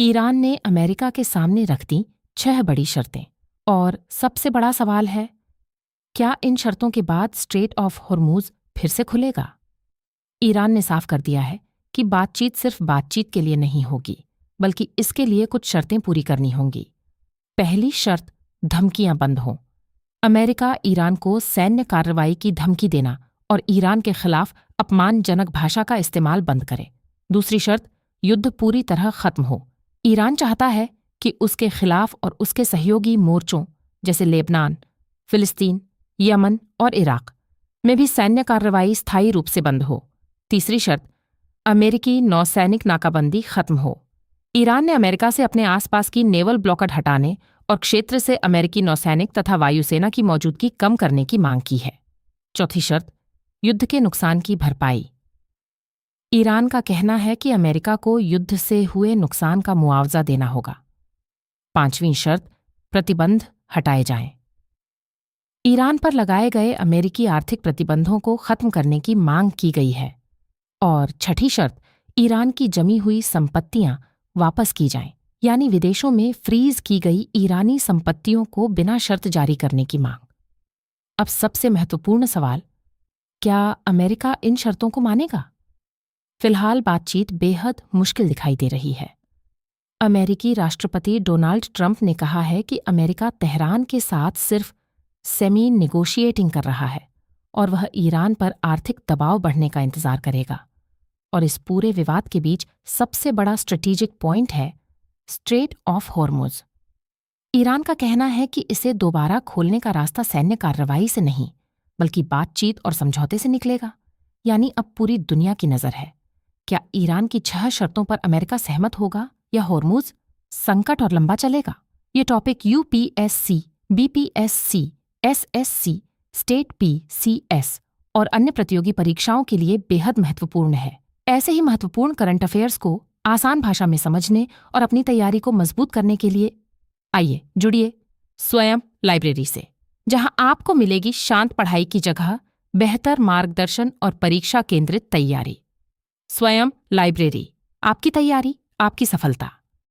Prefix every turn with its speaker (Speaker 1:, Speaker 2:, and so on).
Speaker 1: Iran ने America के सामने रख दी 6 बड़ी शर्तें। और सबसे बड़ा सवाल है, क्या इन शर्तों के बाद स्ट्रेट ऑफ हॉर्मूज फिर से खुलेगा? ईरान ने साफ कर दिया है कि बातचीत सिर्फ बातचीत के लिए नहीं होगी, बल्कि इसके लिए कुछ शर्तें पूरी करनी होंगी। पहली शर्त, धमकियां बंद हों। अमेरिका ईरान को सैन्य कार्रवाई की धमकी देना और ईरान के खिलाफ अपमानजनक भाषा का इस्तेमाल बंद करे। दूसरी शर्त, युद्ध पूरी तरह खत्म हो। ईरान चाहता है कि उसके खिलाफ और उसके सहयोगी मोर्चों जैसे लेबनान, फिलिस्तीन, यमन और इराक में भी सैन्य कार्रवाई स्थायी रूप से बंद हो। तीसरी शर्त, अमेरिकी नौसैनिक नाकाबंदी खत्म हो। ईरान ने अमेरिका से अपने आसपास की नेवल ब्लॉकड हटाने और क्षेत्र से अमेरिकी नौसैनिक तथा वायुसेना की मौजूदगी कम करने की मांग की है। चौथी शर्त, युद्ध के नुकसान की भरपाई। ईरान का कहना है कि अमेरिका को युद्ध से हुए नुकसान का मुआवजा देना होगा। पांचवीं शर्त, प्रतिबंध हटाए जाएं। ईरान पर लगाए गए अमेरिकी आर्थिक प्रतिबंधों को खत्म करने की मांग की गई है। और छठी शर्त, ईरान की जमी हुई संपत्तियां वापस की जाएं, यानी विदेशों में फ्रीज की गई ईरानी संपत्तियों को बिना शर्त जारी करने की मांग। अब सबसे महत्वपूर्ण सवाल, क्या अमेरिका इन शर्तों को मानेगा? फिलहाल बातचीत बेहद मुश्किल दिखाई दे रही है। अमेरिकी राष्ट्रपति डोनाल्ड ट्रंप ने कहा है कि अमेरिका तेहरान के साथ सिर्फ सेमी नेगोशिएटिंग कर रहा है और वह ईरान पर आर्थिक दबाव बढ़ने का इंतजार करेगा। और इस पूरे विवाद के बीच सबसे बड़ा स्ट्रेटेजिक पॉइंट है स्ट्रेट ऑफ हॉर्मुज। ईरान का कहना है कि इसे दोबारा खोलने का रास्ता सैन्य कार्रवाई से नहीं, बल्कि बातचीत और समझौते से निकलेगा। यानी अब पूरी दुनिया की नज़र है, क्या ईरान की 6 शर्तों पर अमेरिका सहमत होगा या हॉर्मुज संकट और लंबा चलेगा? ये topic UPSC, BPSC, SSC, state PCS और अन्य प्रतियोगी परीक्षाओं के लिए बेहद महत्वपूर्ण है। ऐसे ही महत्वपूर्ण करंट अफेयर्स को आसान भाषा में समझने और अपनी तैयारी को मजबूत करने के लिए आइए जुड़िए स्वयं लाइब्रेरी से, जहां आपको मिलेगी शांत पढ़ाई की जगह बेहतर मार्गदर्शन और परीक्षा केंद्रित तैयारी। स्वयं लाइब्रेरी, आपकी तैयारी, आपकी सफलता।